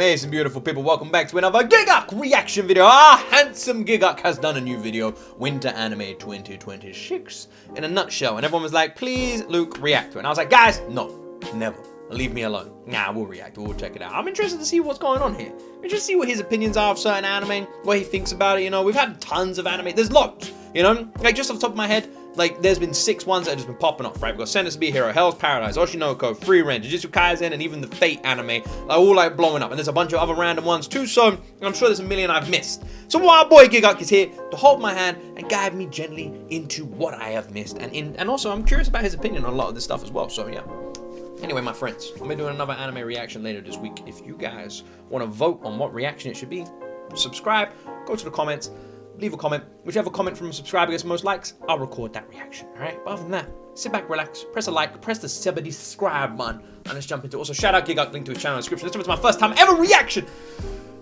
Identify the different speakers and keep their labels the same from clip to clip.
Speaker 1: amazing, beautiful people. Welcome back to another GIGGUK reaction video. Our handsome GIGGUK has done a new video, Winter Anime 2026, in a nutshell. And everyone was like, please, Luke, react to it. And I was like, guys, no, never. Leave me alone. Nah, we'll react. We'll check it out. I'm interested to see what's going on here. I'm interested to see what his opinions are of certain anime, what he thinks about it. You know, we've had tons of anime. There's loads, you know? Like, just off the top of my head, like, there's been 6 ones that have just been popping off, right? We've got Sentence to Be a Hero, Hell's Paradise, Oshinoko, Frieren, Jujutsu Kaisen, and even the Fate anime are all, like, blowing up. And there's a bunch of other random ones, too, so I'm sure there's a million I've missed. So our boy GIGGUK is here to hold my hand and guide me gently into what I have missed. And also, I'm curious about his opinion on a lot of this stuff as well, so yeah. Anyway, my friends, I'll be doing another anime reaction later this week. If you guys want to vote on what reaction it should be, subscribe, go to the comments, leave a comment. Whichever comment from a subscriber gets most likes, I'll record that reaction, alright? But other than that, sit back, relax, press a like, press the subscribe button, and let's jump into it. Also, shout out GIGGUK, link to his channel in the description. This was my first time ever reaction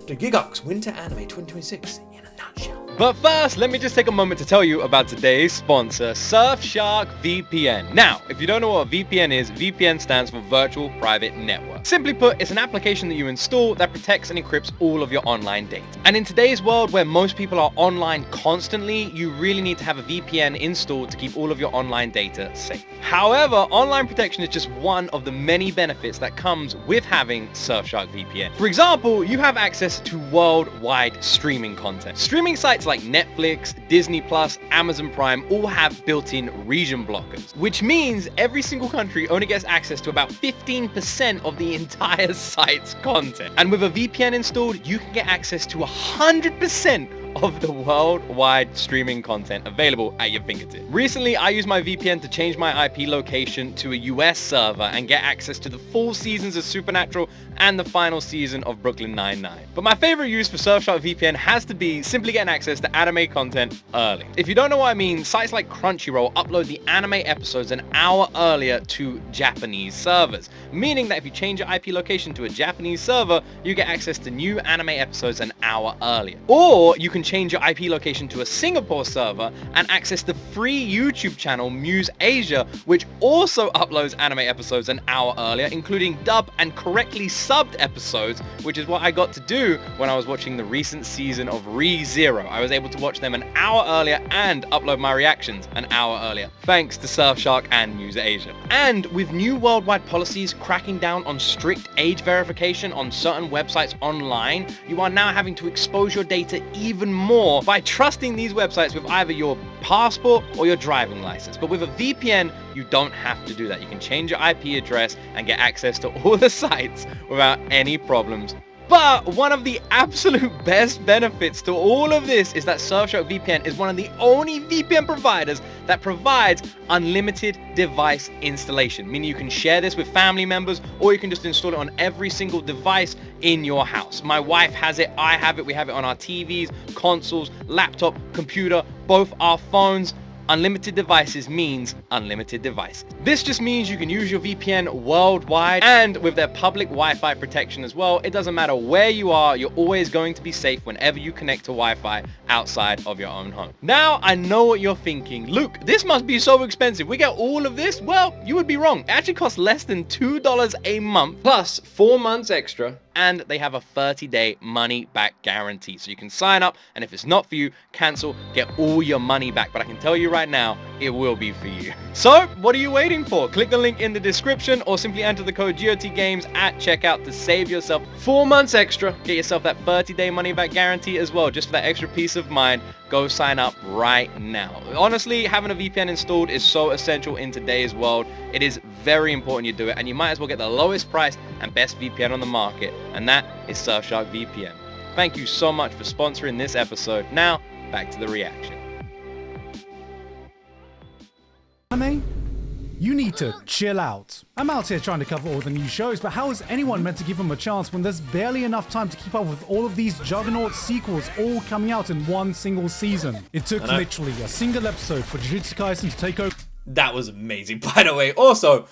Speaker 1: to GIGGUKs Winter Anime 2026 in a nutshell.
Speaker 2: But first, let me just take a moment to tell you about today's sponsor, Surfshark VPN. Now, if you don't know what a VPN is, VPN stands for Virtual Private Network. Simply put, it's an application that you install that protects and encrypts all of your online data. And in today's world where most people are online constantly, you really need to have a VPN installed to keep all of your online data safe. However, online protection is just one of the many benefits that comes with having Surfshark VPN. For example, you have access to worldwide streaming content. Streaming sites like Netflix, Disney+, Amazon Prime all have built-in region blockers, which means every single country only gets access to about 15% of the entire site's content. And with a VPN installed, you can get access to 100% of the worldwide streaming content available at your fingertips. Recently, I used my VPN to change my IP location to a US server and get access to the full seasons of Supernatural and the final season of Brooklyn Nine-Nine. But my favorite use for Surfshark VPN has to be simply getting access to anime content early. If you don't know what I mean, sites like Crunchyroll upload the anime episodes an hour earlier to Japanese servers, meaning that if you change your IP location to a Japanese server, you get access to new anime episodes an hour earlier. Or you can change your IP location to a Singapore server and access the free YouTube channel Muse Asia, which also uploads anime episodes an hour earlier, including dub and correctly subbed episodes, which is what I got to do when I was watching the recent season of Re:Zero. I was able to watch them an hour earlier and upload my reactions an hour earlier, thanks to Surfshark and Muse Asia. And with new worldwide policies cracking down on strict age verification on certain websites online, you are now having to expose your data even more by trusting these websites with either your passport or your driving license. But with a VPN, you don't have to do that. You can change your IP address and get access to all the sites without any problems. But one of the absolute best benefits to all of this is that Surfshark VPN is one of the only VPN providers that provides unlimited device installation, meaning you can share this with family members or you can just install it on every single device in your house. My wife has it, I have it, we have it on our TVs, consoles, laptop, computer, both our phones. Unlimited devices means unlimited devices. This just means you can use your VPN worldwide, and with their public Wi-Fi protection as well, it doesn't matter where you are, you're always going to be safe whenever you connect to Wi-Fi outside of your own home. Now, I know what you're thinking. Luke, this must be so expensive. We get all of this? Well, you would be wrong. It actually costs less than $2 a month, plus 4 months extra. And they have a 30-day money-back guarantee. So you can sign up, and if it's not for you, cancel, get all your money back. But I can tell you right now, it will be for you. So, what are you waiting for? Click the link in the description, or simply enter the code GOT Games at checkout to save yourself 4 months extra. Get yourself that 30-day money-back guarantee as well, just for that extra peace of mind. Go sign up right now. Honestly, having a VPN installed is so essential in today's world. It is very important you do it, and you might as well get the lowest price and best VPN on the market, and that is Surfshark VPN. Thank you so much for sponsoring this episode. Now, back to the reaction.
Speaker 3: Anime? You need to chill out. I'm out here trying to cover all the new shows, but how is anyone meant to give them a chance when there's barely enough time to keep up with all of these juggernaut sequels all coming out in one single season? It took literally a single episode for Jujutsu Kaisen to take over.
Speaker 1: That was amazing, by the way. Also,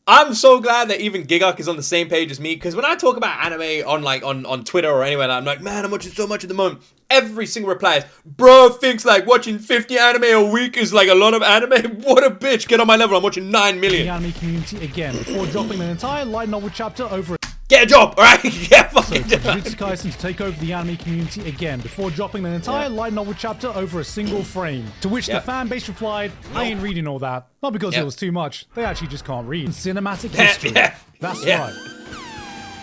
Speaker 1: I'm so glad that even GIGGUK is on the same page as me, because when I talk about anime on Twitter or anywhere, I'm like, man, I'm watching so much at the moment. Every single reply is, bro thinks like watching 50 anime a week is like a lot of anime. What a bitch. Get on my level. I'm watching 9 million.
Speaker 3: The anime community again before dropping an entire light novel chapter over.
Speaker 1: Get a job, alright? Get a
Speaker 3: So
Speaker 1: fucking
Speaker 3: for
Speaker 1: job.
Speaker 3: Jujutsu Kaisen to take over the anime community again before dropping an entire light novel chapter over a single frame. To which the fan base replied, I ain't reading all that. Not because it was too much, they actually just can't read. Cinematic history. That's right.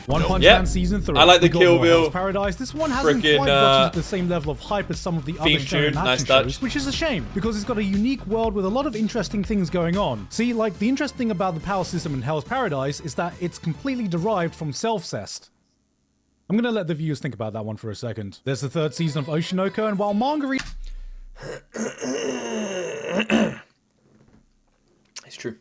Speaker 3: One Punch Man Season 3.
Speaker 1: I like the
Speaker 3: We got
Speaker 1: Kill
Speaker 3: more
Speaker 1: Bill.
Speaker 3: Hell's Paradise. This one hasn't
Speaker 1: Frickin',
Speaker 3: quite got to the same level of hype as some of the other
Speaker 1: theme
Speaker 3: shonen
Speaker 1: tune,
Speaker 3: action
Speaker 1: nice
Speaker 3: shows,
Speaker 1: touch.
Speaker 3: which is a shame, because it's got a unique world with a lot of interesting things going on. See, like, the interesting thing about the power system in Hell's Paradise is that it's completely derived from Self-Cest. I'm gonna let the viewers think about that one for a second. There's the third season of Oshinoko, and while manga
Speaker 1: It's true.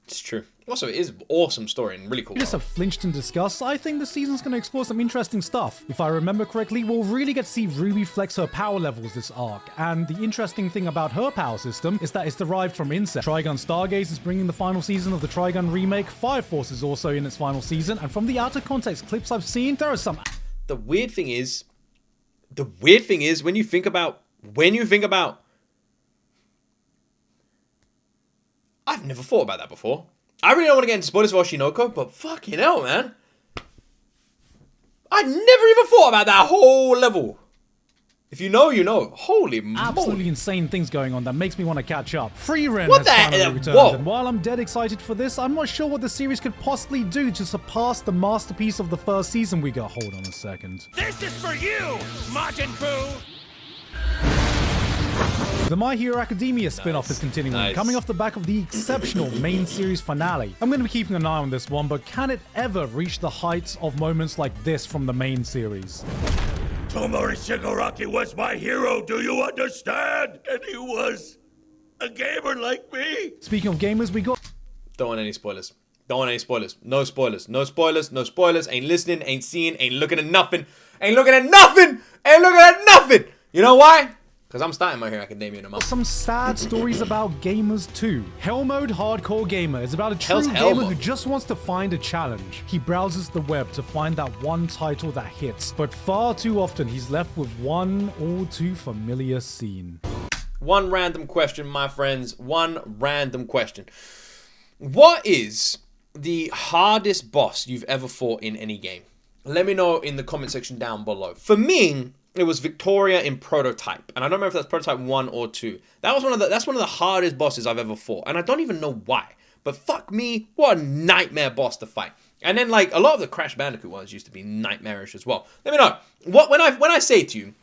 Speaker 1: It's true. Also, it is an awesome story and really cool.
Speaker 3: just have flinched and discussed, I think the season's going to explore some interesting stuff. If I remember correctly, we'll really get to see Ruby flex her power levels this arc, and the interesting thing about her power system is that it's derived from Insect. Trigun Stargaze is bringing the final season of the Trigun remake, Fire Force is also in its final season, and from the out of context clips I've seen, there are some...
Speaker 1: The weird thing is when you think about, I've never thought about that before. I really don't want to get into spoilers for Oshinoko, but fucking hell, man. I never even thought about that whole level. If you know, you know. Holy
Speaker 3: absolutely
Speaker 1: moly.
Speaker 3: insane things going on that makes me want to catch up. Frieren
Speaker 1: What
Speaker 3: has
Speaker 1: the
Speaker 3: finally
Speaker 1: hell?
Speaker 3: returned,
Speaker 1: Whoa.
Speaker 3: and while I'm dead excited for this, I'm not sure what the series could possibly do to surpass the masterpiece of the first season we got. Hold on a second.
Speaker 4: This is for you, Majin Buu!
Speaker 3: The My Hero Academia spin-off is continuing,
Speaker 1: Nice.
Speaker 3: coming off the back of the exceptional main series finale. I'm going to be keeping an eye on this one, but can it ever reach the heights of moments like this from the main series?
Speaker 4: Tomori Shigaraki was my hero, do you understand? And he was a gamer like me.
Speaker 3: Speaking of gamers, we got...
Speaker 1: Don't want any spoilers. Don't want any spoilers. No spoilers. No spoilers. No spoilers. Ain't listening. Ain't seeing. Ain't looking at nothing. Ain't looking at nothing. Ain't looking at nothing. You know why? Because I'm starting My Hero Academia in a month.
Speaker 3: some sad stories about gamers too. Hell Mode Hardcore Gamer is about a true
Speaker 1: Hell's Hell
Speaker 3: gamer
Speaker 1: Mode?
Speaker 3: who just wants to find a challenge. He browses the web to find that one title that hits, but far too often he's left with one all too familiar scene.
Speaker 1: One random question, my friends. One random question. What is the hardest boss you've ever fought in any game? Let me know in the comment section down below. For me, it was Victoria in Prototype, and I don't remember if that's Prototype 1 or 2. That's one of the hardest bosses I've ever fought, and I don't even know why. But fuck me, what a nightmare boss to fight. And then like a lot of the Crash Bandicoot ones used to be nightmarish as well. Let me know when I say to you,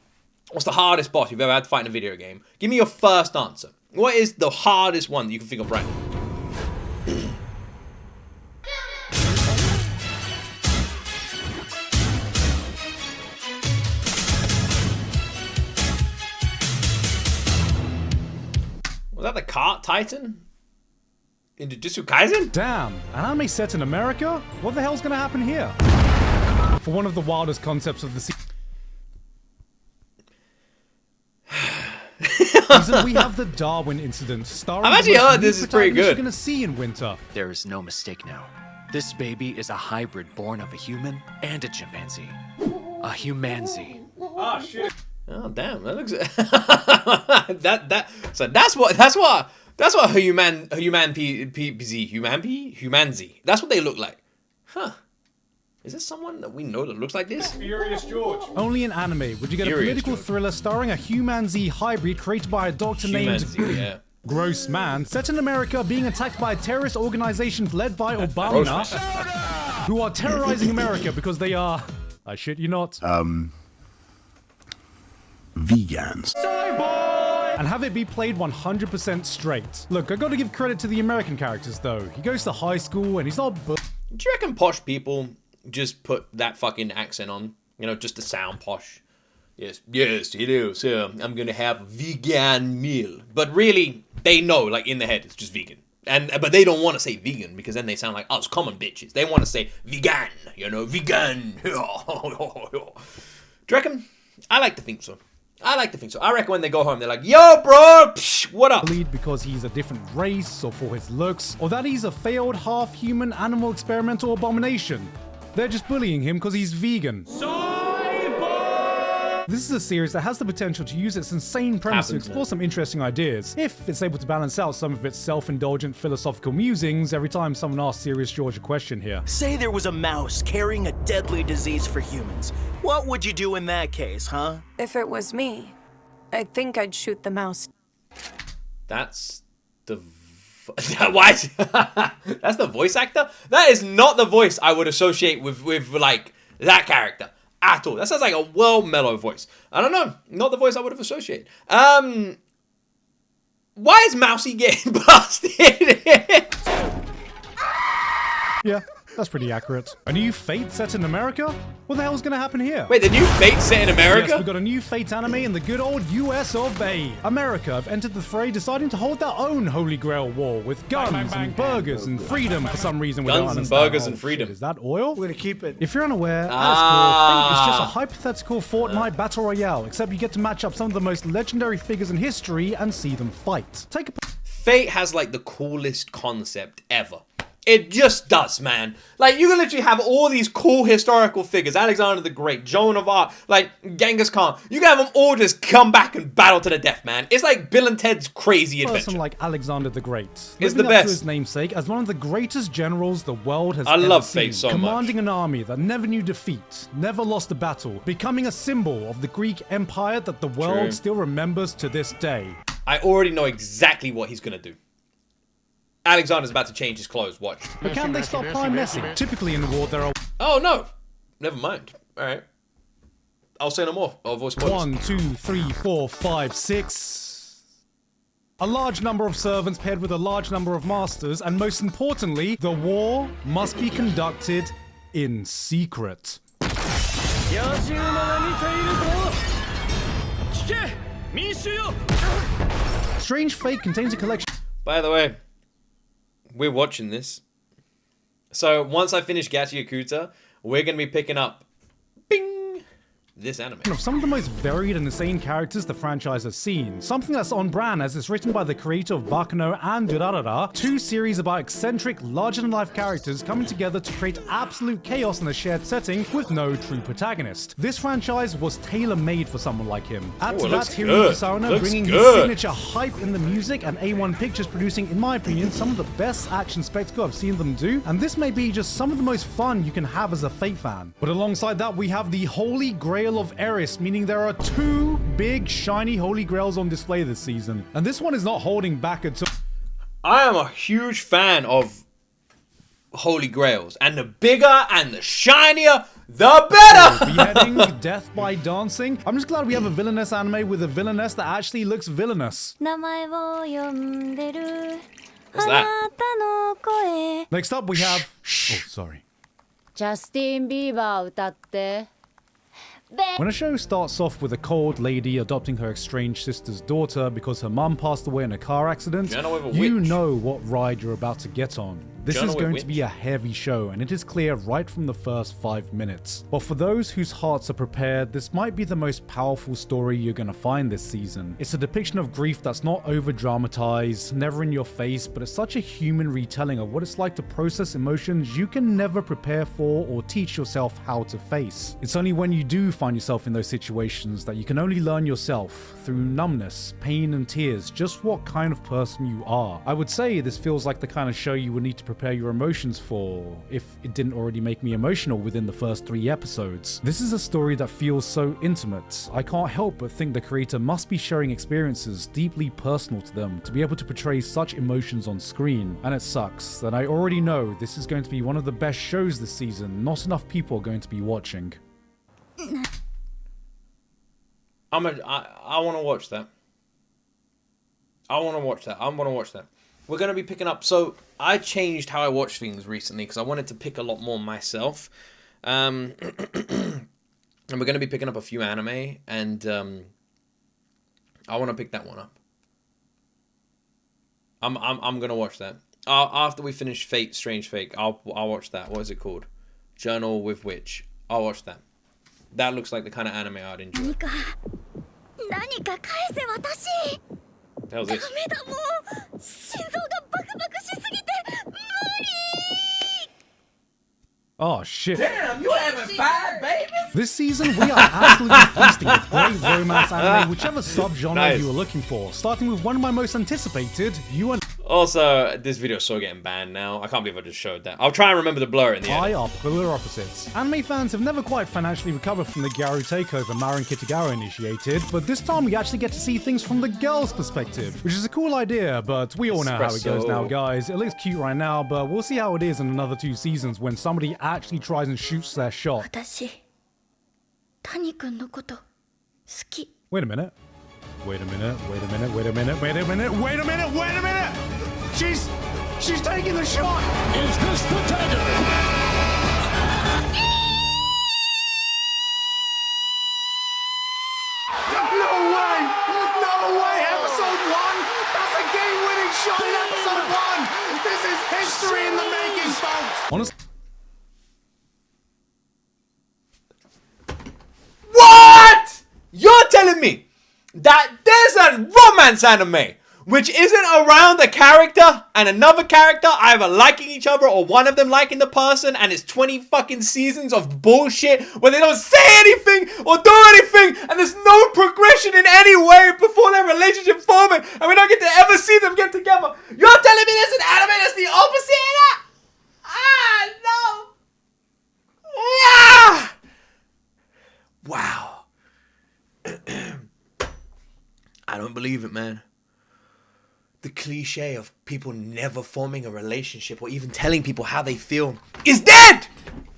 Speaker 1: what's the hardest boss you've ever had to fight in a video game? Give me your first answer. What is the hardest one that you can think of right now? Was that the Cart Titan? In Jujutsu Kaisen?
Speaker 3: Damn, an anime set in America? What the hell's gonna happen here? For one of the wildest concepts of the season, we have the Darwin incident, starring
Speaker 1: I've actually
Speaker 3: the most
Speaker 1: heard this
Speaker 3: unique
Speaker 1: is pretty
Speaker 3: protagonist
Speaker 1: good.
Speaker 3: you're gonna see in Winter.
Speaker 5: There is no mistake now. This baby is a hybrid born of a human and a chimpanzee. A humanzee.
Speaker 1: Oh damn, that looks that's what humanzee. That's what they look like. Huh. Is this someone that we know that looks like this?
Speaker 2: Furious George.
Speaker 3: Only in anime would you get a
Speaker 1: Furious
Speaker 3: political
Speaker 1: George.
Speaker 3: thriller starring a humanzee hybrid created by a doctor named
Speaker 1: Humanzee, yeah.
Speaker 3: Gross Man, set in America being attacked by a terrorist organization led by Obama, who are terrorizing America because they are, I shit you not,
Speaker 6: vegans.
Speaker 3: and have it be played 100% straight. Look, I gotta give credit to the American characters though. He goes to high school and he's not
Speaker 1: Do you reckon posh people just put that fucking accent on? You know, just to sound posh. Yes, it is. I'm gonna have a vegan meal. But really, they know, like in their head, it's just vegan. But they don't want to say vegan because then they sound like us common bitches. They want to say vegan, you know, vegan. Do you reckon? I like to think so. I reckon when they go home, they're like, yo, bro, psh, what up?
Speaker 3: bullied because he's a different race or for his looks, or that he's a failed half-human animal experimental abomination. They're just bullying him because he's vegan. This is a series that has the potential to use its insane premise to explore some interesting ideas, if it's able to balance out some of its self-indulgent philosophical musings every time someone asks Serious George a question here.
Speaker 6: Say there was a mouse carrying a deadly disease for humans. What would you do in that case, huh?
Speaker 7: If it was me, I think I'd shoot the mouse.
Speaker 1: That's the... Why? That's the voice actor? That is not the voice I would associate with like, that character. At all. That sounds like a well mellow voice. I don't know. Not the voice I would have associated. Why is Mousy getting busted?
Speaker 3: Yeah, that's pretty accurate. A new Fate set in America? What the hell's gonna happen here?
Speaker 1: Wait, the new Fate set in America?
Speaker 3: Yes, we got a new Fate anime in the good old US of A. America have entered the fray, deciding to hold their own Holy Grail war with guns and burgers and freedom for some reason.
Speaker 1: Guns and burgers and freedom.
Speaker 3: Shit, is that oil?
Speaker 6: We're gonna keep it.
Speaker 3: If you're unaware, at its core, Fate is just a hypothetical Fortnite battle royale, except you get to match up some of the most legendary figures in history and see them fight. Take a...
Speaker 1: Fate has like the coolest concept ever. It just does, man. Like, you can literally have all these cool historical figures. Alexander the Great, Joan of Arc, like, Genghis Khan. You can have them all just come back and battle to the death, man. It's like Bill and Ted's crazy adventure.
Speaker 3: Person like Alexander the Great.
Speaker 1: Is
Speaker 3: Living
Speaker 1: the
Speaker 3: up
Speaker 1: best.
Speaker 3: to his namesake as one of the greatest generals the world has
Speaker 1: I
Speaker 3: ever
Speaker 1: love
Speaker 3: seen.
Speaker 1: Fate so
Speaker 3: Commanding
Speaker 1: much.
Speaker 3: an army that never knew defeat, never lost a battle, becoming a symbol of the Greek Empire that the world
Speaker 1: True.
Speaker 3: still remembers to this day.
Speaker 1: I already know exactly what he's gonna do. Alexander's about to change his clothes, watch.
Speaker 3: But can they stop playing messy? Typically in the war there are
Speaker 1: Oh, no. Never mind. Alright. I'll say no more. I'll voice spoilers.
Speaker 3: 1, 2, 3, 4, 5, 6. A large number of servants paired with a large number of masters, and most importantly, the war must be conducted in secret. Strange Fate contains a collection.
Speaker 1: By the way, we're watching this. So once I finish GIGGUK, we're going to be picking up, bing, this anime.
Speaker 3: Of some of the most varied and insane characters the franchise has seen. Something that's on brand as it's written by the creator of Baccano and Durarara, two series about eccentric, larger-than-life characters coming together to create absolute chaos in a shared setting with no true protagonist. This franchise was tailor-made for someone like him. Add
Speaker 1: Ooh,
Speaker 3: to
Speaker 1: it
Speaker 3: that
Speaker 1: looks
Speaker 3: Hiro
Speaker 1: good.
Speaker 3: Kusarano
Speaker 1: Looks
Speaker 3: bringing his
Speaker 1: good.
Speaker 3: signature hype in the music, and A1 Pictures producing, in my opinion, some of the best action spectacle I've seen them do, and this may be just some of the most fun you can have as a Fate fan. But alongside that, we have the Holy Grail of Eris, meaning there are two big shiny Holy Grails on display this season. And this one is not holding back at all.
Speaker 1: I am a huge fan of Holy Grails. And the bigger and the shinier, the better!
Speaker 3: Beheading, death by dancing. I'm just glad we have a villainess anime with a villainess that actually looks villainous.
Speaker 8: 名前を呼んでる
Speaker 1: What's
Speaker 8: あ
Speaker 1: that?
Speaker 8: なたの声
Speaker 3: Next up we have... Oh, sorry.
Speaker 8: ジャスティン・ビーバー歌って
Speaker 3: When a show starts off with a cold lady adopting her estranged sister's daughter because her mum passed away in a car accident,
Speaker 1: Journal with a
Speaker 3: you
Speaker 1: Witch.
Speaker 3: know what ride you're about to get on. This
Speaker 1: Journal
Speaker 3: is
Speaker 1: with
Speaker 3: going to
Speaker 1: Witch.
Speaker 3: be a heavy show, and it is clear right from the first 5 minutes. But for those whose hearts are prepared, this might be the most powerful story you're going to find this season. It's a depiction of grief that's not over-dramatized, never in your face, but it's such a human retelling of what it's like to process emotions you can never prepare for or teach yourself how to face. It's only when you do find yourself in those situations that you can only learn yourself, through numbness, pain, and tears, just what kind of person you are. I would say this feels like the kind of show you would need to prepare your emotions for, if it didn't already make me emotional within the first 3 episodes. This is a story that feels so intimate. I can't help but think the creator must be sharing experiences deeply personal to them to be able to portray such emotions on screen. And it sucks that I already know this is going to be one of the best shows this season. Not enough people are going to be watching.
Speaker 1: I want to watch that. I want to watch that. We're going to be picking up... So, I changed how I watch things recently because I wanted to pick a lot more myself. And we're going to be picking up a few anime. And I want to pick that one up. I'm going to watch that. After we finish Fate, Strange Fate, I'll watch that. What is it called? Journal with Witch. I'll watch that. That looks like the kind of anime I'd enjoy.
Speaker 8: 何か返せ私
Speaker 1: How's
Speaker 8: ダ
Speaker 1: this?
Speaker 8: メだもう心臓がバクバクしすぎて無理
Speaker 3: Oh shit.
Speaker 1: Damn, you having 5 babies?
Speaker 3: This season, we are absolutely feasting with great romance anime, whichever subgenre
Speaker 1: Nice.
Speaker 3: you were looking for. Starting with one of my most anticipated,
Speaker 1: Also, this video is so getting banned now. I can't believe I just showed that. I'll try and remember to blur it in the
Speaker 3: I
Speaker 1: end.
Speaker 3: are polar opposites. Anime fans have never quite financially recovered from the Gyaru takeover Marin Kitagawa initiated, but this time we actually get to see things from the girls' perspective, which is a cool idea, but we all know how it goes now, guys. It looks cute right now, but we'll see how it is in another 2 seasons when somebody actually tries and shoots their shot.
Speaker 8: 私谷君のこと好き
Speaker 3: Wait a minute. Wait a minute, wait a minute, wait a minute, wait a minute, wait a minute, wait a minute! She's taking the shot!
Speaker 4: Is this the dagger?
Speaker 3: No way! No way! Episode 1? That's a game-winning shot in episode 1! This is history in the making, folks! Honestly,
Speaker 1: What? You're telling me that there's a romance anime which isn't around a character and another character either liking each other or one of them liking the person, and it's 20 fucking seasons of bullshit where they don't say anything or do anything and there's no progression in any way before their relationship forming and we don't get to ever see them get together? You're telling me there's an anime that's the opposite of that? Ah, no. Yeah. Wow. I don't believe it, man. The cliche of people never forming a relationship or even telling people how they feel is dead!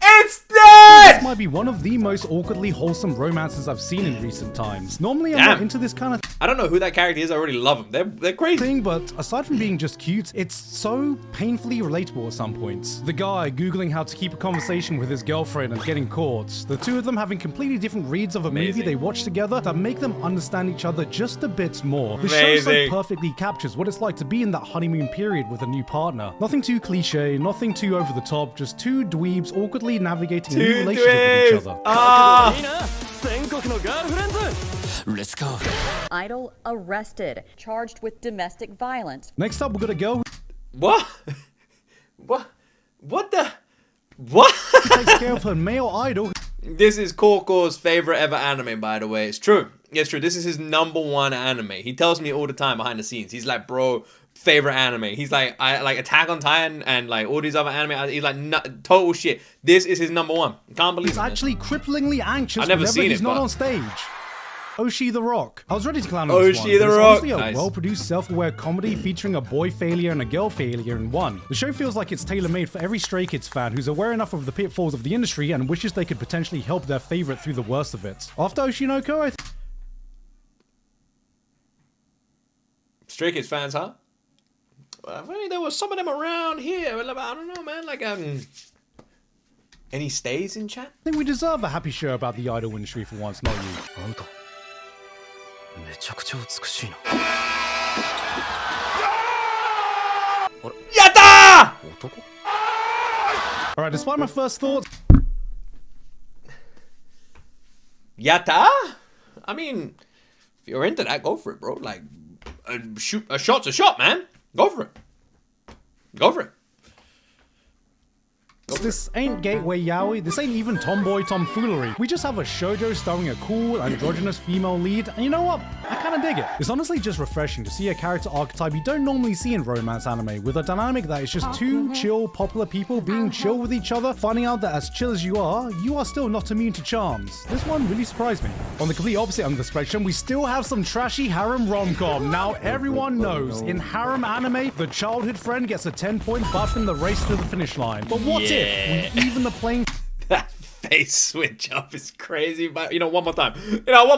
Speaker 1: It's dead!
Speaker 3: this might be one of the most awkwardly wholesome romances I've seen in recent times. Normally I'm
Speaker 1: Damn.
Speaker 3: not into this kind of
Speaker 1: I don't know who that character is. I already love them. They're crazy.
Speaker 3: thing, but aside from being just cute, it's so painfully relatable at some points. The guy googling how to keep a conversation with his girlfriend and getting caught. The two of them having completely different reads of a movie
Speaker 1: Amazing.
Speaker 3: they watch together that make them understand each other just a bit more. The show so
Speaker 1: Amazing.
Speaker 3: perfectly captures what it's like to be in that honeymoon period with a new partner. Nothing too cliche, nothing too over the top, just two dweebs awkwardly navigating a new
Speaker 1: Two
Speaker 3: relationship with each
Speaker 1: dweebs.
Speaker 3: other.
Speaker 1: Ah!
Speaker 5: Let's go.
Speaker 9: Idol arrested, charged with domestic violence.
Speaker 3: Next up, we've got a girl
Speaker 1: What? What the? What?
Speaker 3: who takes care of her male idol.
Speaker 1: This is Korko's favorite ever anime, by the way. It's true. It's true. This is his #1 anime. He tells me all the time behind the scenes. He's like, bro, favorite anime. He's like, I like Attack on Titan and like all these other anime. He's like, total shit. This is his #1. Can't believe
Speaker 3: He's
Speaker 1: it. man.
Speaker 3: actually cripplingly anxious
Speaker 1: I've never
Speaker 3: whenever
Speaker 1: seen
Speaker 3: he's
Speaker 1: it,
Speaker 3: not
Speaker 1: but-
Speaker 3: on stage. Oshi the Rock. I was ready to clown on this one.
Speaker 1: Oshi the
Speaker 3: but it's
Speaker 1: Rock.
Speaker 3: honestly a
Speaker 1: Nice.
Speaker 3: well-produced, self-aware comedy featuring a boy failure and a girl failure in one. The show feels like it's tailor-made for every Stray Kids fan who's aware enough of the pitfalls of the industry and wishes they could potentially help their favorite through the worst of it. After Oshinoko, I
Speaker 1: Stray Kids fans, huh? I think there was some of them around here. I don't know, man. Like, any stays in chat?
Speaker 3: think we deserve a happy show about the idol industry for once, not you.
Speaker 5: あんためちゃくちゃ美しいな
Speaker 1: Yatta!
Speaker 5: 男
Speaker 3: Alright, despite my first thoughts,
Speaker 1: Yatta? I mean, if you're into that, go for it, bro. Like, a shot's a shot, man. Go for it. Go for it.
Speaker 3: this ain't gateway yaoi, this ain't even tomboy tomfoolery. We just have a shoujo starring a cool, androgynous female lead, and you know what? I kinda dig it. It's honestly just refreshing to see a character archetype you don't normally see in romance anime, with a dynamic that is just two chill, popular people being chill with each other, finding out that as chill as you are still not immune to charms. This one really surprised me. On the complete opposite end of the spectrum, we still have some trashy harem rom-com. Now everyone knows, in harem anime, the childhood friend gets a 10-point buff in the race to the finish line. But what if we even the playing
Speaker 1: That face switch up is crazy, but one more time. One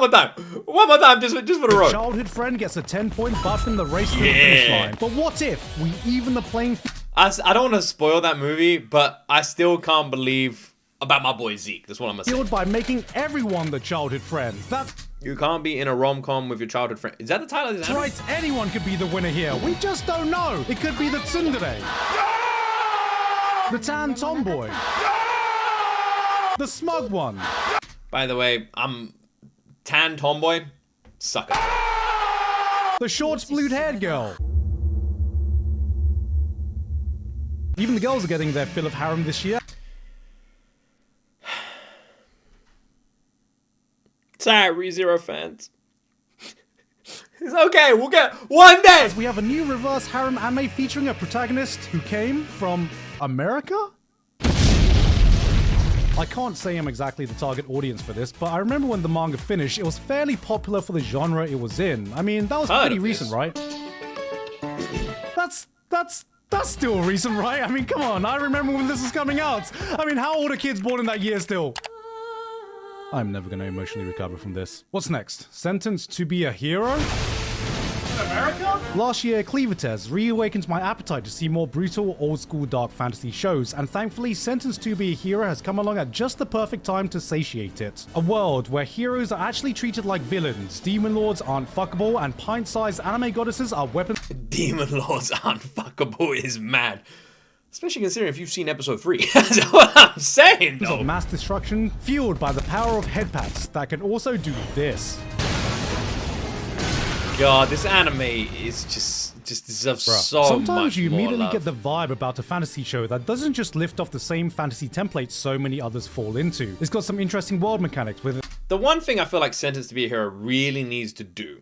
Speaker 1: more time, just for the road.
Speaker 3: childhood friend gets a 10-point buff in the race to the finish line? But what if we even the playing
Speaker 1: I don't want to spoil that movie, but I still can't believe about my boy Zeke. That's what I'm gonna say.
Speaker 3: field by making everyone the childhood friend? That's
Speaker 1: You can't be in a rom-com with your childhood friend. Is that the title of this anime?
Speaker 3: right, anyone could be the winner here. We just don't know. It could be the tsundere, the tan tomboy, the smug one.
Speaker 1: By the way, I'm tan tomboy. Sucker.
Speaker 3: The short blued-haired girl. Even the girls are getting their fill of harem this year.
Speaker 1: sad, ReZero fans. It's okay, we'll get one day.
Speaker 3: As we have a new reverse harem anime featuring a protagonist who came from America? I can't say I'm exactly the target audience for this, but I remember when the manga finished, it was fairly popular for the genre it was in. I mean, that was pretty recent, right? That's still recent, right? I mean, come on, I remember when this was coming out. I mean, how old are kids born in that year still? I'm never gonna emotionally recover from this. What's next? Sentenced to be a hero? America? Last year, Cleavertez reawakens my appetite to see more brutal, old-school dark fantasy shows, and thankfully, Sentenced to be a Hero has come along at just the perfect time to satiate it. A world where heroes are actually treated like villains, demon lords aren't fuckable, and pint-sized anime goddesses are weapons.
Speaker 1: Demon lords aren't fuckable is mad. Especially considering if you've seen episode 3. That's what I'm saying, though.
Speaker 3: Of mass destruction, fueled by the power of headpats that can also do this.
Speaker 1: God, this anime is just deserves so
Speaker 3: Sometimes
Speaker 1: much
Speaker 3: you
Speaker 1: more
Speaker 3: immediately
Speaker 1: love.
Speaker 3: get the vibe about a fantasy show that doesn't just lift off the same fantasy templates so many others fall into. It's got some interesting world mechanics with it.
Speaker 1: The one thing I feel like Sentenced to be a Hero really needs to do,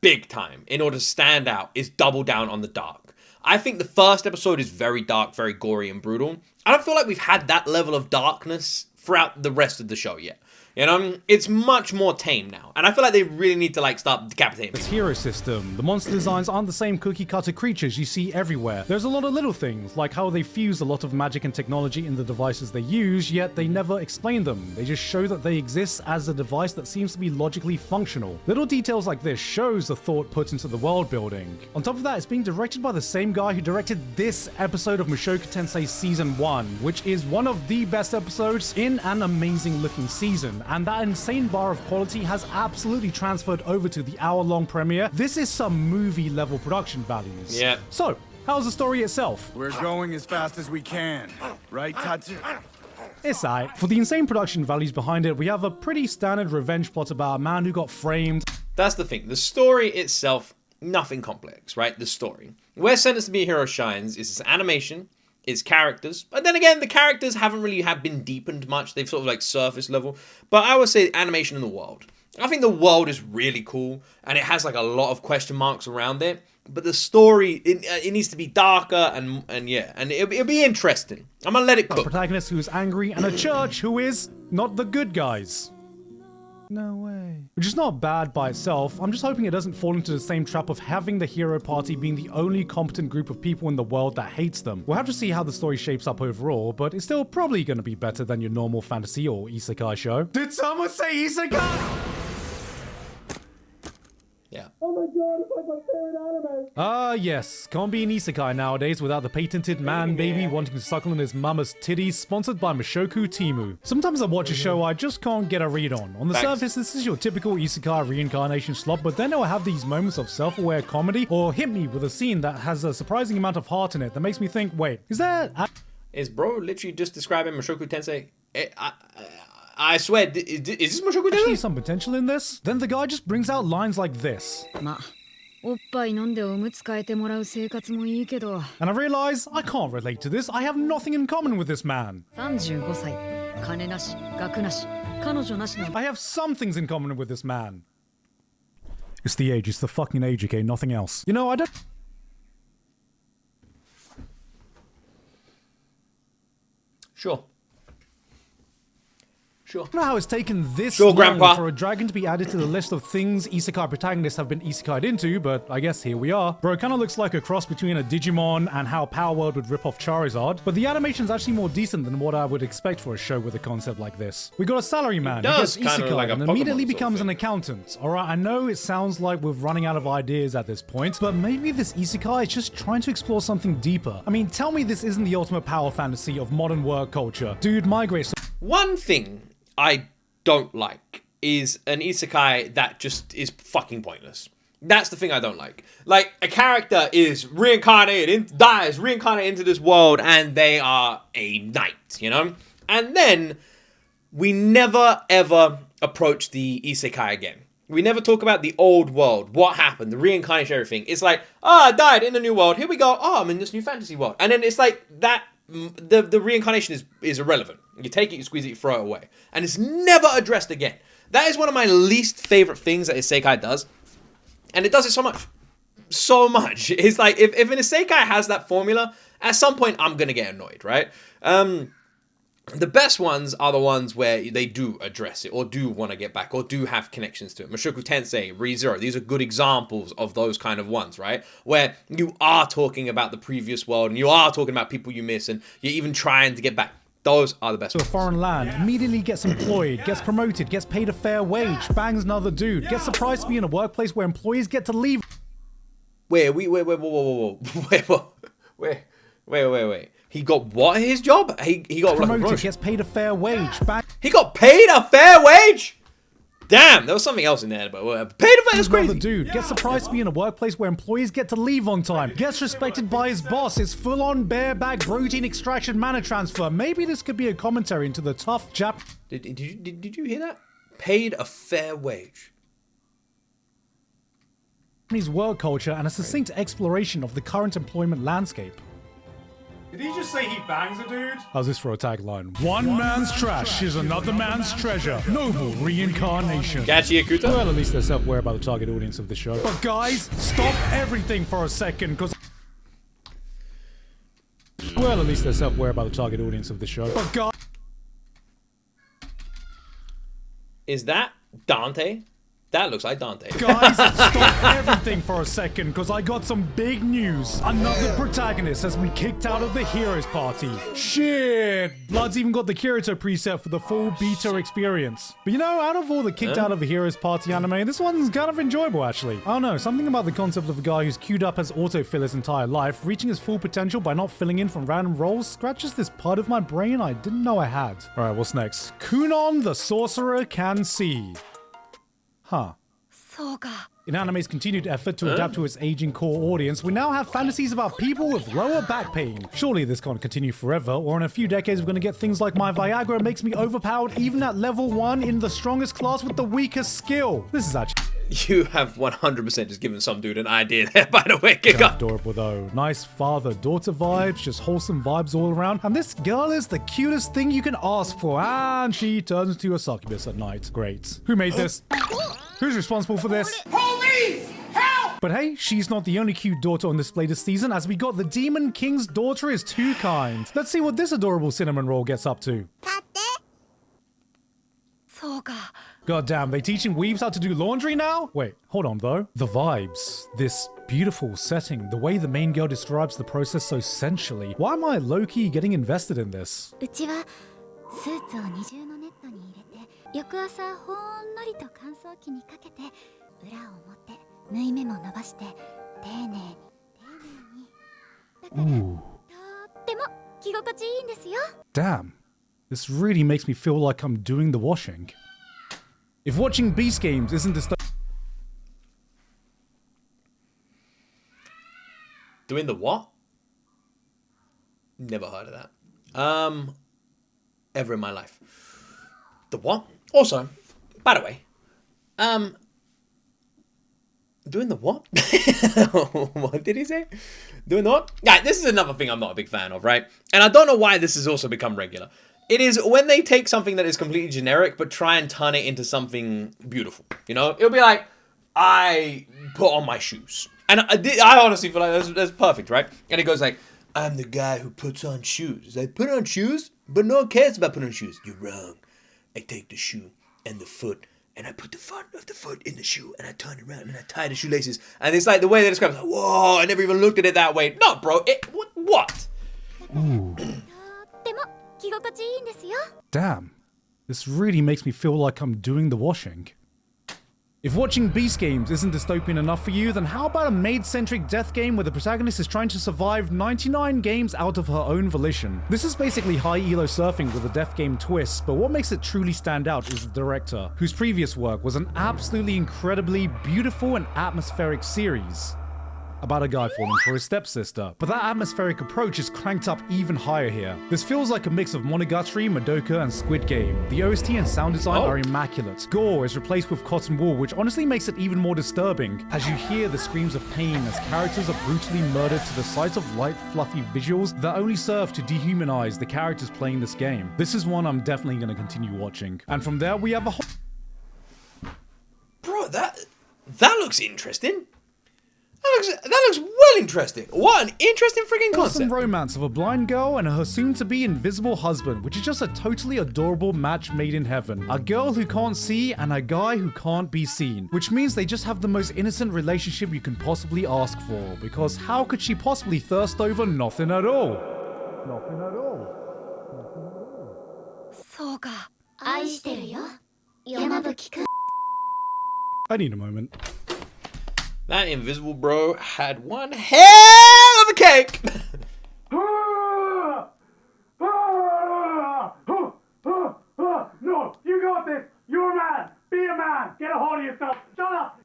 Speaker 1: big time, in order to stand out, is double down on the dark. I think the first episode is very dark, very gory and brutal. I don't feel like we've had that level of darkness throughout the rest of the show yet. You know, it's much more tame now. And I feel like they really need to like start decapitating
Speaker 3: Its
Speaker 1: people.
Speaker 3: hero system. The monster designs aren't the same cookie cutter creatures you see everywhere. There's a lot of little things, like how they fuse a lot of magic and technology in the devices they use, yet they never explain them. They just show that they exist as a device that seems to be logically functional. Little details like this shows the thought put into the world building. On top of that, it's being directed by the same guy who directed this episode of Mushoku Tensei Season 1, which is one of the best episodes in an amazing looking season. And that insane bar of quality has absolutely transferred over to the hour-long premiere. This is some movie-level production values.
Speaker 1: Yeah.
Speaker 3: So, how's the story itself?
Speaker 10: We're going as fast as we can. Right, Tatsu?
Speaker 3: It's aight. For the insane production values behind it, we have a pretty standard revenge plot about a man who got framed.
Speaker 1: That's the thing. The story itself, nothing complex, right? The story. Where Sentenced to be a Hero shines is its animation, its characters, but then again, the characters haven't really been deepened much. They've sort of like surface level. But I would say animation in the world. I think the world is really cool, and it has like a lot of question marks around it. But the story, it needs to be darker, and yeah, and it'll be interesting. I'm gonna let it
Speaker 3: A
Speaker 1: cook.
Speaker 3: protagonist who is angry, and a church who is not the good guys. No way. Which is not bad by itself. I'm just hoping it doesn't fall into the same trap of having the hero party being the only competent group of people in the world that hates them. We'll have to see how the story shapes up overall, but it's still probably going to be better than your normal fantasy or isekai show. Did someone say isekai?
Speaker 1: Yeah.
Speaker 3: Yes. Can't be an isekai nowadays without the patented man baby wanting to suckle on his mama's titties, sponsored by Mushoku Timu. Sometimes I watch a show I just can't get a read on. On the
Speaker 1: Thanks.
Speaker 3: surface, this is your typical isekai reincarnation slop, but then it will have these moments of self-aware comedy, or hit me with a scene that has a surprising amount of heart in it that makes me think, wait, is there...
Speaker 1: Is bro literally just describing Mushoku Tensei? I swear, is this Mushoku
Speaker 3: actually
Speaker 1: Tensei?
Speaker 3: some potential in this? Then the guy just brings out lines like this.
Speaker 8: ま、おっぱい飲んでおむつ替えてもらう生活もいいけど、
Speaker 3: And I realize I can't relate to this. I have nothing in common with this man.
Speaker 8: 35歳、金なし、学なし、彼女なしの
Speaker 3: I have some things in common with this man. It's the age. It's the fucking age, okay? Nothing else. You know, I don't...
Speaker 1: Sure. Sure.
Speaker 3: I don't know how it's taken this
Speaker 1: Sure,
Speaker 3: long
Speaker 1: Grandpa.
Speaker 3: for a dragon to be added to the list of things isekai protagonists have been isekai'd into, but I guess here we are. Bro, it kind of looks like a cross between a Digimon and how Power World would rip off Charizard, but the animation's actually more decent than what I would expect for a show with a concept like this. We got a salaryman who
Speaker 1: does
Speaker 3: gets
Speaker 1: kinda
Speaker 3: isekai
Speaker 1: like a
Speaker 3: and
Speaker 1: Pokemon
Speaker 3: immediately
Speaker 1: sort of
Speaker 3: becomes an
Speaker 1: thing.
Speaker 3: accountant. Alright, I know it sounds like we're running out of ideas at this point, but maybe this isekai is just trying to explore something deeper. I mean, tell me this isn't the ultimate power fantasy of modern work culture. Dude, migrate.
Speaker 1: One thing I don't like is an isekai that just is fucking pointless. That's the thing I don't like. Like, a character is dies reincarnated into this world, and they are a knight, you know? And then we never ever approach the isekai again. We never talk about the old world, what happened, the reincarnation, everything. It's like, I died in a new world. Here we go. Oh, I'm in this new fantasy world. And then it's like that. The reincarnation is irrelevant. You take it, you squeeze it, you throw it away. And it's never addressed again. That is one of my least favorite things that isekai does. And it does it so much. So much. It's like, if an isekai has that formula, at some point I'm going to get annoyed, right? The best ones are the ones where they do address it, or do want to get back, or do have connections to it. Mushoku Tensei, Re:Zero, these are good examples of those kind of ones, right? Where you are talking about the previous world, and you are talking about people you miss, and you're even trying to get back. Those are the best
Speaker 3: to a
Speaker 1: ones.
Speaker 3: foreign land, immediately gets employed, gets promoted, gets paid a fair wage, bangs another dude, gets surprised to be in a workplace where employees get to leave.
Speaker 1: Wait. He got what? His job? He got
Speaker 3: promoted,
Speaker 1: like,
Speaker 3: gets paid a fair wage.
Speaker 1: He got paid a fair wage? Damn, there was something else in there, but whatever. Paid a fair, that's crazy.
Speaker 3: Another dude gets surprised to be in a workplace where employees get to leave on time, gets respected by his boss. It's full-on bareback protein extraction mana transfer. Maybe this could be a commentary into the tough Jap.
Speaker 1: Did you hear that? Paid a fair wage.
Speaker 3: Japanese work culture and a succinct exploration of the current employment landscape.
Speaker 11: Did he just say he bangs a dude?
Speaker 3: How's this for a tagline? One man's trash is another man's treasure. Noble reincarnation.
Speaker 1: GIGGUK?
Speaker 3: Well, at least they're self-aware about the target audience of the show. But guys, stop everything for a second, because... Well, at least they're self-aware about the target audience of the show. But guys...
Speaker 1: Is that Dante? That looks like Dante.
Speaker 3: Guys, stop everything for a second, because I got some big news. Another protagonist has been kicked out of the Heroes Party. Shit! Blood's even got the Kirito preset for the full beta experience. But you know, out of all the kicked out of the Heroes Party anime, this one's kind of enjoyable, actually. I don't know, something about the concept of a guy who's queued up as autofill his entire life, reaching his full potential by not filling in from random roles, scratches this part of my brain I didn't know I had. Alright, what's next? Kunon the Sorcerer Can See. Huh. In anime's continued effort to adapt to its aging core audience, we now have fantasies about people with lower back pain. Surely this can't continue forever, or in a few decades we're gonna get things like my Viagra makes me overpowered even at level 1 in the strongest class with the weakest skill. This is actually...
Speaker 1: You have 100% just given some dude an idea there, by the way, GIGGUK.
Speaker 3: Adorable though. Nice father-daughter vibes, just wholesome vibes all around. And this girl is the cutest thing you can ask for. And she turns into a succubus at night. Great. Who made this? Who's responsible for this?
Speaker 11: Police! Help!
Speaker 3: But hey, she's not the only cute daughter on display this season, as we got the Demon King's daughter is too kind. Let's see what this adorable cinnamon roll gets up to. God damn, they teaching weebs how to do laundry now? Wait, hold on though. The vibes, this beautiful setting, the way the main girl describes the process so sensually. Why am I low-key getting invested in this? Ooh. Damn, this really makes me feel like I'm doing the washing. If watching Beast Games isn't
Speaker 1: Doing the what? Never heard of that. Ever in my life. The what? Also, by the way, doing the what? What did he say? Doing the what? Yeah, this is another thing I'm not a big fan of, right? And I don't know why this has also become regular. It is when they take something that is completely generic, but try and turn it into something beautiful. You know? It'll be like, I put on my shoes. And I honestly feel like that's perfect, right? And it goes like, I'm the guy who puts on shoes. I put on shoes, but no one cares about putting on shoes. You're wrong. I take the shoe and the foot, and I put the front of the foot in the shoe, and I turn it around, and I tie the shoelaces. And it's like the way they describe it, like, whoa, I never even looked at it that way. No, bro, what?
Speaker 3: Ooh. Damn, this really makes me feel like I'm doing the washing. If watching Beast Games isn't dystopian enough for you, then how about a maid-centric death game where the protagonist is trying to survive 99 games out of her own volition? This is basically high elo surfing with a death game twist, but what makes it truly stand out is the director, whose previous work was an absolutely incredibly beautiful and atmospheric series about a guy falling for his stepsister. But that atmospheric approach is cranked up even higher here. This feels like a mix of Monogatari, Madoka, and Squid Game. The OST and sound design are immaculate. Gore is replaced with cotton wool, which honestly makes it even more disturbing, as you hear the screams of pain as characters are brutally murdered to the sight of light, fluffy visuals that only serve to dehumanize the characters playing this game. This is one I'm definitely going to continue watching. And from there, we have a whole...
Speaker 1: That looks interesting. That looks well interesting. What an interesting freaking concept.
Speaker 3: Awesome romance of a blind girl and her soon-to-be invisible husband, which is just a totally adorable match made in heaven. A girl who can't see and a guy who can't be seen, which means they just have the most innocent relationship you can possibly ask for, because how could she possibly thirst over nothing at all? Nothing at all. I need a moment.
Speaker 1: That invisible bro had one hell of a cake.
Speaker 11: No, you got this. You're a man. Be a man. Get a hold of yourself. Shut up.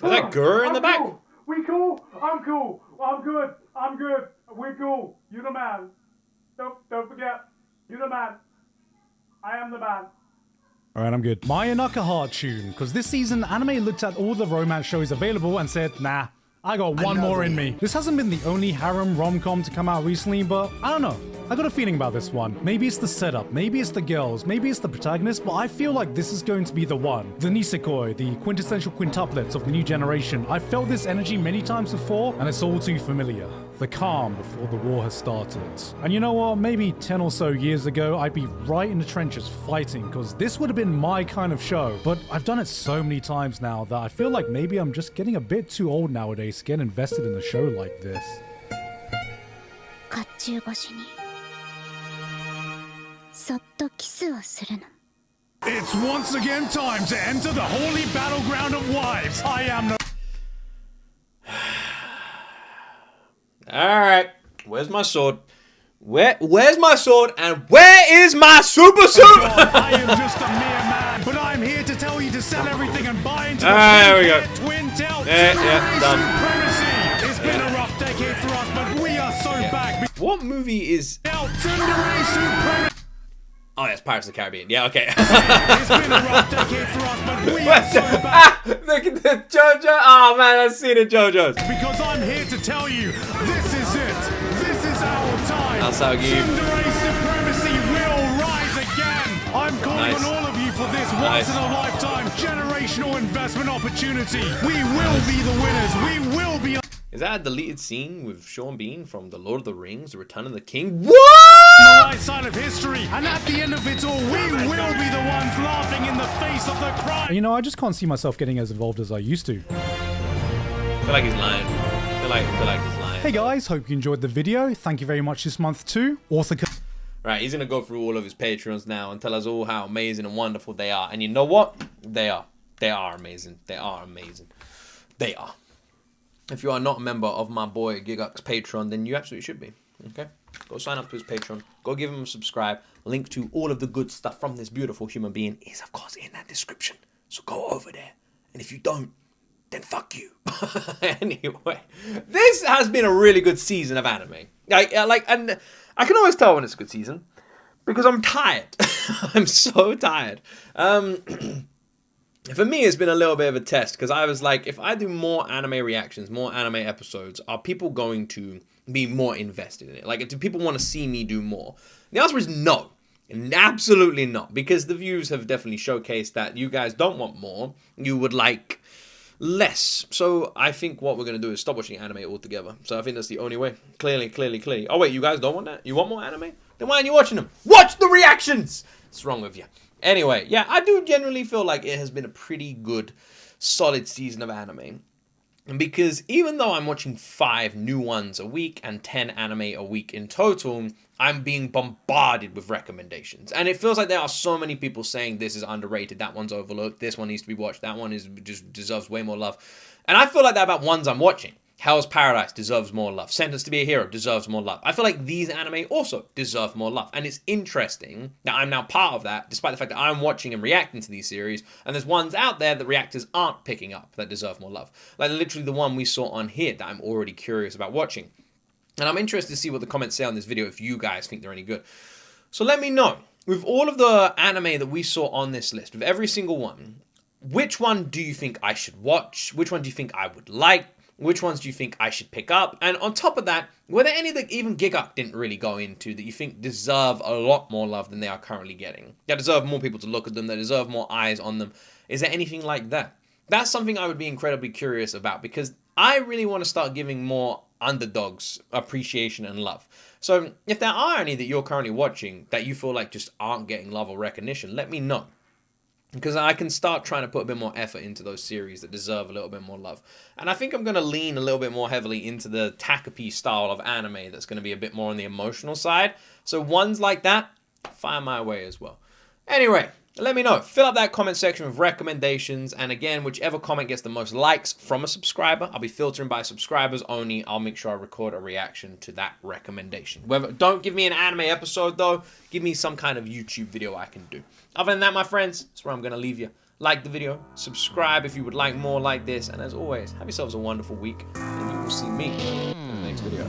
Speaker 1: Is that Gurr in the back?
Speaker 11: Cool. We cool? I'm cool. I'm good. I'm good. We're cool. You're the man. Don't forget. You're the man. I am the man.
Speaker 3: Alright, I'm good. My Inaka heart tune, because this season anime looked at all the romance shows available and said, nah, I got one more in me. This hasn't been the only harem rom-com to come out recently, but I don't know. I got a feeling about this one. Maybe it's the setup, maybe it's the girls, maybe it's the protagonist, but I feel like this is going to be the one. The nisekoi, the quintessential quintuplets of the new generation. I've felt this energy many times before, and it's all too familiar. The calm before the war has started. And you know what? Maybe 10 or so years ago, I'd be right in the trenches fighting, because this would have been my kind of show. But I've done it so many times now that I feel like maybe I'm just getting a bit too old nowadays to get invested in a show like this. It's once again time to enter the holy battleground of wives. I am the...
Speaker 1: Alright, where's my sword? Where's my sword and where is my super suit?
Speaker 3: I am just a mere man, but I'm here to tell you to sell everything and buy into the
Speaker 1: there we go.
Speaker 3: twin tilt
Speaker 1: Done.
Speaker 3: supremacy. It's been a rough decade for us, but we are so back.
Speaker 1: What movie is... Oh, that's Pirates of the Caribbean. Yeah, okay.
Speaker 3: It's been a rough decade for us, but we are so back.
Speaker 1: Look at the JoJo. Oh, man, I've seen it, JoJo's.
Speaker 3: Because I'm here to tell you, this is it. This is our time.
Speaker 1: That's how you...
Speaker 3: Tsundere supremacy will rise again. I'm calling on all of you for this once-in-a-lifetime generational investment opportunity. We will be the winners. We will be...
Speaker 1: Is that a deleted scene with Sean Bean from The Lord of the Rings, The Return of the King?
Speaker 3: What? The right side of history, and at the end of it all, we will be the ones laughing in the face of the crime. You know, I just can't see myself getting as involved as I used to.
Speaker 1: I feel like he's lying. I feel like he's lying.
Speaker 3: Hey guys, hope you enjoyed the video. Thank you very much this month too. Author...
Speaker 1: Right, he's going to go through all of his Patreons now and tell us all how amazing and wonderful they are. And you know what? They are. They are amazing. They are amazing. They are. If you are not a member of my boy GIGGUK's Patreon, then you absolutely should be. Okay? Go sign up to his Patreon. Go give him a subscribe. Link to all of the good stuff from this beautiful human being is, of course, in that description. So go over there. And if you don't, then fuck you. Anyway, this has been a really good season of anime. And I can always tell when it's a good season because I'm tired. I'm so tired. For me, it's been a little bit of a test because I was like, if I do more anime reactions, more anime episodes, are people going to be more invested in it? Like, do people want to see me do more? The answer is no. And absolutely not. Because the views have definitely showcased that you guys don't want more. You would like less. So I think what we're going to do is stop watching anime altogether. So I think that's the only way. Clearly. Oh, wait, you guys don't want that? You want more anime? Then why aren't you watching them? Watch the reactions! What's wrong with you? Anyway, yeah, I do generally feel like it has been a pretty good, solid season of anime. Because even though I'm watching 5 new ones a week and 10 anime a week in total, I'm being bombarded with recommendations. And it feels like there are so many people saying this is underrated, that one's overlooked, this one needs to be watched, that one just deserves way more love. And I feel like that about ones I'm watching. Hell's Paradise deserves more love. Sentenced to be a Hero deserves more love. I feel like these anime also deserve more love. And it's interesting that I'm now part of that, despite the fact that I'm watching and reacting to these series, and there's ones out there that reactors aren't picking up that deserve more love. Like literally the one we saw on here that I'm already curious about watching. And I'm interested to see what the comments say on this video if you guys think they're any good. So let me know, with all of the anime that we saw on this list, with every single one, which one do you think I should watch? Which one do you think I would like? Which ones do you think I should pick up? And on top of that, were there any that even GIGGUK didn't really go into that you think deserve a lot more love than they are currently getting? That deserve more people to look at them, that deserve more eyes on them. Is there anything like that? That's something I would be incredibly curious about, because I really want to start giving more underdogs appreciation and love. So if there are any that you're currently watching that you feel like just aren't getting love or recognition, let me know. Because I can start trying to put a bit more effort into those series that deserve a little bit more love. And I think I'm going to lean a little bit more heavily into the Takapi style of anime that's going to be a bit more on the emotional side. So ones like that, fire my way as well. Anyway, let me know. Fill up that comment section with recommendations. And again, whichever comment gets the most likes from a subscriber, I'll be filtering by subscribers only. I'll make sure I record a reaction to that recommendation. Don't give me an anime episode though. Give me some kind of YouTube video I can do. Other than that, my friends, that's where I'm going to leave you. Like the video, subscribe if you would like more like this. And as always, have yourselves a wonderful week. And you will see me in the next video.